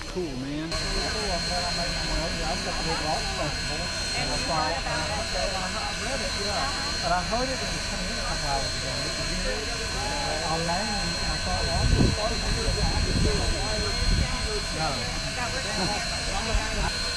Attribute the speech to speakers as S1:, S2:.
S1: cool, man.
S2: And we heard about it.
S3: I read it, yeah. But I heard it when it was coming in a couple hours ago. It was here on Main, and I thought, well, I'm going to start No.
S2: That we're going to handle.